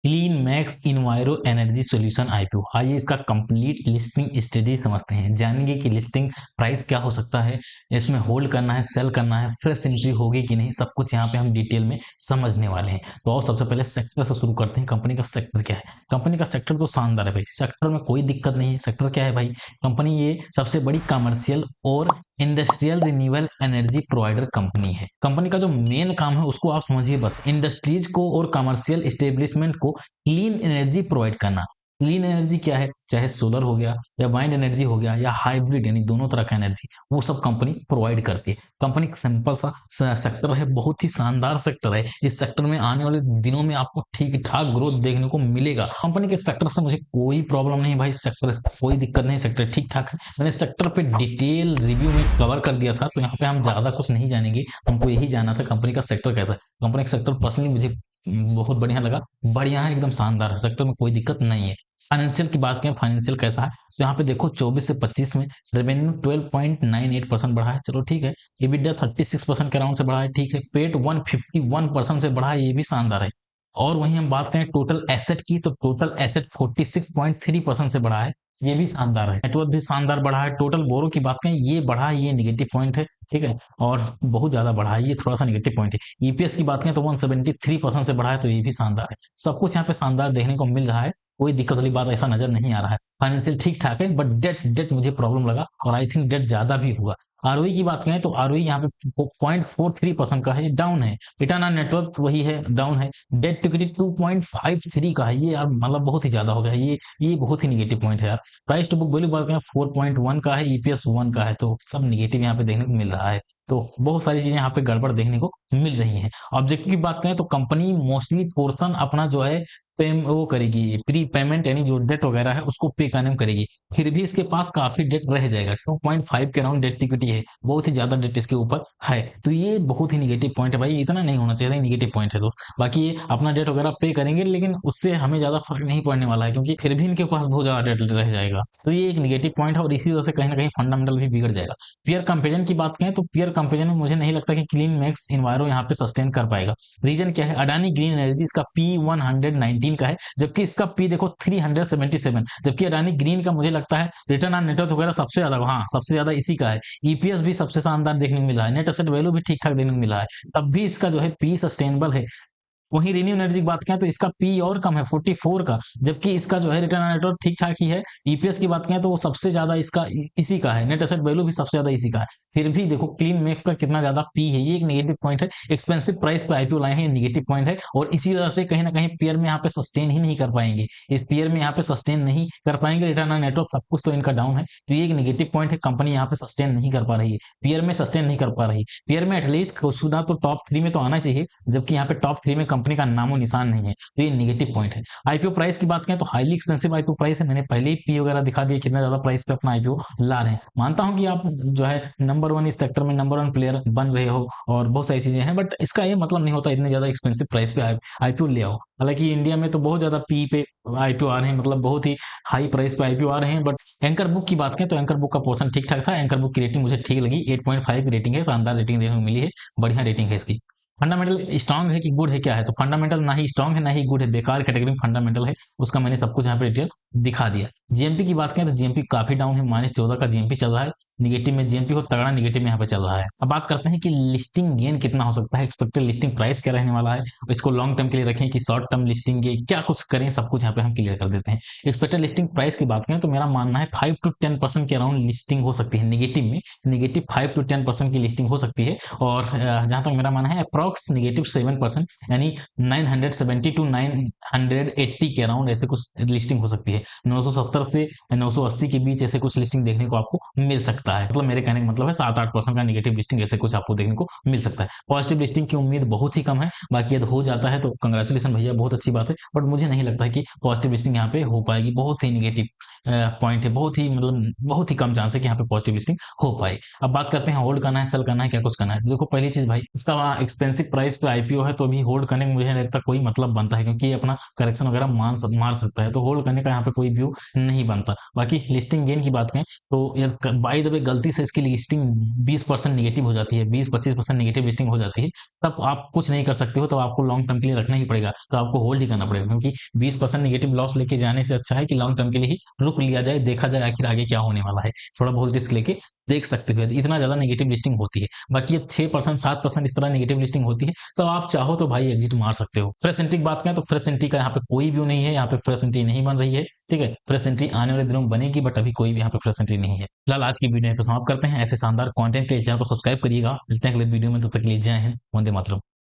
Clean max इन्वायरो energy solution IPO. आइए इसका complete listing study समझते हैं, जानेंगे कि लिस्टिंग प्राइस क्या हो सकता है, इसमें होल्ड करना है, सेल करना है, फ्रेश एंट्री होगी कि नहीं, सब कुछ यहाँ पे हम डिटेल में समझने वाले हैं। तो आओ सबसे पहले सेक्टर से शुरू करते हैं। कंपनी का सेक्टर क्या है? कंपनी का सेक्टर तो शानदार है भाई, सेक्टर में कोई दिक्कत नहीं है। सेक्टर क्या है भाई? कंपनी ये सबसे बड़ी कमर्शियल और industrial renewable energy provider company है। कंपनी का जो मेन काम है उसको आप समझिए, बस इंडस्ट्रीज को और कमर्शियल एस्टेब्लिशमेंट को क्लीन एनर्जी प्रोवाइड करना। क्लीन एनर्जी क्या है? चाहे सोलर हो गया या वाइंड एनर्जी हो गया या हाइब्रिड, यानी दोनों तरह का एनर्जी, वो सब कंपनी प्रोवाइड करती है। कंपनी सिंपल सा सेक्टर है, बहुत ही शानदार सेक्टर है। इस सेक्टर में आने वाले दिनों में आपको ठीक ठाक ग्रोथ देखने को मिलेगा। कंपनी के सेक्टर से मुझे कोई प्रॉब्लम नहीं भाई, सेक्टर कोई दिक्कत नहीं, सेक्टर ठीक ठाक है। मैंने सेक्टर पे डिटेल रिव्यू में कवर कर दिया था, तो यहाँ पे हम ज्यादा कुछ नहीं जानेंगे। हमको यही जाना था कंपनी का सेक्टर कैसा है। कंपनी का सेक्टर पर्सनली मुझे बहुत बढ़िया लगा, बढ़िया है, एकदम शानदार है, सेक्टर में कोई दिक्कत नहीं है। फाइनेंशियल की बात करें, फाइनेंशियल कैसा है, तो यहाँ पे देखो 24 से 25 में रेवेन्यू 12.98% बढ़ा है, चलो ठीक है। EBITDA 36% के अराउंड से बढ़ा है, ठीक है। पेट 151% से बढ़ा है, ये भी शानदार है। और वहीं हम बात करें टोटल एसेट की, तो टोटल एसेट 46.3% से बढ़ा है, ये भी शानदार है। नेटवर्क भी शानदार बढ़ा है। टोटल बोरो की बात करें, ये बढ़ा है, ये निगेटिव पॉइंट है, ठीक है। और बहुत ज्यादा बढ़ा है, ये थोड़ा सा निगेटिव पॉइंट है। ईपीएस की बात करें तो 173% से बढ़ा है, तो ये भी शानदार है। सब कुछ यहाँ पे शानदार देखने को मिल रहा है, कोई दिक्कत वाली बात ऐसा नजर नहीं आ रहा है। फाइनेंशियल ठीक ठाक है, बट डेट डेट मुझे प्रॉब्लम लगा, और आई थिंक डेट ज्यादा भी होगा। आरओई की बात करें तो आरओई यहाँ पे 0.43% का है, डाउन है। रिटर्न ऑन नेटवर्थ वही है, डाउन है। डेट टू इक्विटी 2.53 का है, ये यार मतलब बहुत ही ज्यादा हो गया, ये बहुत ही निगेटिव पॉइंट है यार। प्राइस टू बुक वैल्यू बात करें 4.1 का है, ईपीएस 1 का है, तो सब निगेटिव यहाँ पे देखने को मिल रहा है। तो बहुत सारी चीजें यहाँ पे गड़बड़ देखने को मिल रही हैं। ऑब्जेक्टिव की बात करें तो कंपनी मोस्टली पोर्शन अपना जो है वो करेगी, प्री पेमेंट यानी जो डेट वगैरह है उसको पे करने में करेगी। फिर भी इसके पास काफी डेट रह जाएगा, 2.5 के अराउंड डेट इक्विटी है, बहुत ही ज्यादा डेट इसके ऊपर है। तो ये बहुत ही निगेटिव पॉइंट है भाई, इतना नहीं होना चाहिए, निगेटिव पॉइंट है दोस्त। बाकी ये अपना डेट वगैरह पे करेंगे, लेकिन उससे हमें ज्यादा फर्क नहीं पड़ने वाला है, क्योंकि फिर भी इनके पास बहुत ज्यादा डेट रह जाएगा। तो ये एक निगेटिव पॉइंट है, और इसी वजह से कहीं ना कहीं फंडामेंटल भी बिगड़ जाएगा। पियर कंपेरिजन की बात करें तो पियर कंपेरिजन में मुझे नहीं लगता कि क्लीन मैक्स इन्वायरो यहाँ पे सस्टेन कर पाएगा। रीजन क्या है? अडानी ग्रीन एनर्जी, इसका P119 का है, जबकि इसका P देखो 377। जबकि अडानी ग्रीन का मुझे लगता है रिटर्न ऑन नेटवर्थ वगैरह सबसे ज्यादा, हाँ सबसे ज्यादा इसी का है। ईपीएस भी सबसे शानदार देखने को मिल रहा है, नेट एसेट वैल्यू भी ठीक ठाक देखने को मिल रहा है, तब भी इसका जो है पी सस्टेनेबल है। वहीं रिन्यू एनर्जी की बात करें तो इसका पी और कम है, 44 का, जबकि इसका जो है रिटर्न ऑन नेटवर्थ ठीक ठाक ही है। ईपीएस की बात करें तो वो सबसे ज्यादा इसका इसी का है, नेट एसेट वैल्यू भी सबसे ज्यादा इसी का है। फिर भी देखो क्लीन मैक्स का कितना ज्यादा पी है, ये एक नेगेटिव पॉइंट है। एक्सपेंसिव प्राइस पे आईपीओ लाए हैं, ये नेगेटिव पॉइंट है, और इसी वजह से कहीं ना कहीं पेयर में यहाँ पे सस्टेन ही नहीं कर पाएंगे। इस पेयर में यहाँ पे सस्टेन नहीं कर पाएंगे, रिटर्न ऑन नेटवर्थ सब कुछ तो इनका डाउन है, तो ये एक नेगेटिव पॉइंट है। कंपनी यहाँ पे सस्टेन नहीं कर पा रही है, पेयर में सस्टेन नहीं कर पा रही। पेयर में एटलीस्ट सुधा तो टॉप 3 में तो आना चाहिए, जबकि यहाँ पे टॉप 3 में कंपनी का नामो निशान नहीं है, तो ये नेगेटिव पॉइंट है। आईपीओ प्राइस की बात करें तो हाईली एक्सपेंसिव आईपीओ प्राइस है, मैंने पहले ही पी वगैरह दिखा दिया कितना ज्यादा प्राइस पे अपना आईपीओ ला रहे हैं। मानता हूं कि आप जो है नंबर 1 इस सेक्टर में नंबर 1 प्लेयर बन रहे हो, और बहुत सारी चीजें हैं, बट इसका ये मतलब नहीं होता इतने ज्यादा एक्सपेंसिव प्राइस पे आईपीओ ले आओ। हालांकि इंडिया में तो बहुत ज्यादा पी पे आईपीओ आ रहे हैं, मतलब बहुत ही हाई प्राइस पे आईपीओ आ रहे हैं। बट एंकर बुक की बात करें तो एंकर बुक का पोर्शन ठीक ठाक था, एंकर बुक की रेटिंग मुझे ठीक लगी, 8.5 की रेटिंग है, शानदार रेटिंग देखने को मिली है, बढ़िया रेटिंग है इसकी। फंडामेंटल स्ट्रांग है कि गुड है, क्या है? तो फंडामेंटल ना ही स्ट्रांग है ना ही गुड है, बेकार कैटेगरी में फंडामेंटल है, उसका मैंने सब कुछ यहाँ पे डिटेल दिखा दिया। जीएमपी की बात करें तो जीएमपी काफी डाउन है, -14 का जीएमपी चल रहा है, निगेटिव में जीएमपी हो, तगड़ा निगेटिव में यहाँ पे चल रहा है। अब बात करते हैं कि लिस्टिंग गेन कितना हो सकता है, एक्सपेक्टेड लिस्टिंग प्राइस क्या रहने वाला है, इसको लॉन्ग टर्म के लिए रखें कि शॉर्ट टर्म लिस्टिंग के क्या कुछ करें, सब कुछ यहाँ पे हम क्लियर कर देते हैं। एक्सपेक्टेड लिस्टिंग प्राइस की बात करें तो मेरा मानना है 5 to 10% के अराउंड लिस्टिंग हो सकती है, निगेटिव में निगेटिव 5 to 10% की लिस्टिंग हो सकती है। और जहां तक मेरा मानना है अप्रॉक्स निगेटिव 7%, यानी 970 to 980 के अराउंड ऐसे कुछ लिस्टिंग हो सकती है। 970 से 980 के बीच ऐसे कुछ लिस्टिंग देखने को आपको मिल सकता है, मतलब मेरे कहने का मतलब है 7-8% का निगेटिव लिस्टिंग ऐसे कुछ आपको देखने को मिल सकता है। पॉजिटिव लिस्टिंग की उम्मीद बहुत ही कम है, बाकी यदि हो जाता है तो कंग्रेचुलेशन भैया, बहुत अच्छी बात है, बट मुझे नहीं लगता है कि पॉजिटिव लिस्टिंग यहाँ पे हो पाएगी, बहुत ही निगेटिव पॉइंट है, बहुत ही मतलब बहुत ही कम चांस है कि यहाँ पे पॉजिटिव लिस्टिंग हो पाए। अब बात करते हैं होल्ड करना है, सेल करना है, क्या कुछ करना है। देखो पहली चीज भाई, इसका एक्सपेंसिव प्राइस पे आईपीओ है, तो अभी होल्ड करने में मुझे नहीं लगता कोई मतलब बनता है, क्योंकि ये अपना करेक्शन वगैरह मार सकता है, तो होल्ड करने का यहाँ पे कोई व्यू नहीं बनता। बाकी लिस्टिंग गेन की बात करें तो यार बाय द वे गलती से इसकी लिस्टिंग 20% नेगेटिव हो जाती है, 20-25% नेगेटिव लिस्टिंग हो जाती है, तब आप कुछ नहीं कर सकते हो, तो आपको लॉन्ग टर्म के लिए रखना ही पड़ेगा, तो आपको होल्ड ही करना पड़ेगा, क्योंकि 20% नेगेटिव लॉस लेके जाने से अच्छा है कि लॉन्ग टर्म के लिए ही रुक लिया जाए, देखा जाए आखिर आगे क्या होने वाला है, थोड़ा बहुत रिस्क लेके देख सकते हो। इतना ज्यादा नेगेटिव लिस्टिंग होती है। बाकी अब 6% 7% इस तरह नेगेटिव लिस्टिंग होती है, तो आप चाहो तो भाई एग्जिट मार सकते हो। फ्रेश एंट्री की बात करें तो फ्रेश एंट्री का यहाँ पे कोई व्यू नहीं है, यहाँ पे फ्रेश एंट्री नहीं बन रही है, ठीक है। फ्रेश एंट्री आने वाले दिनों में बनेगी, बट अभी कोई भी यहाँ पे फ्रेश एंट्री नहीं है। फिलहाल आज की वीडियो यहाँ पे समाप्त करते हैं। ऐसे शानदार कंटेंट के लिए चैनल को सब्सक्राइब करिएगा। मिलते हैं अगले वीडियो में, तब तक के लिए जय हिंद, वंदे मातरम।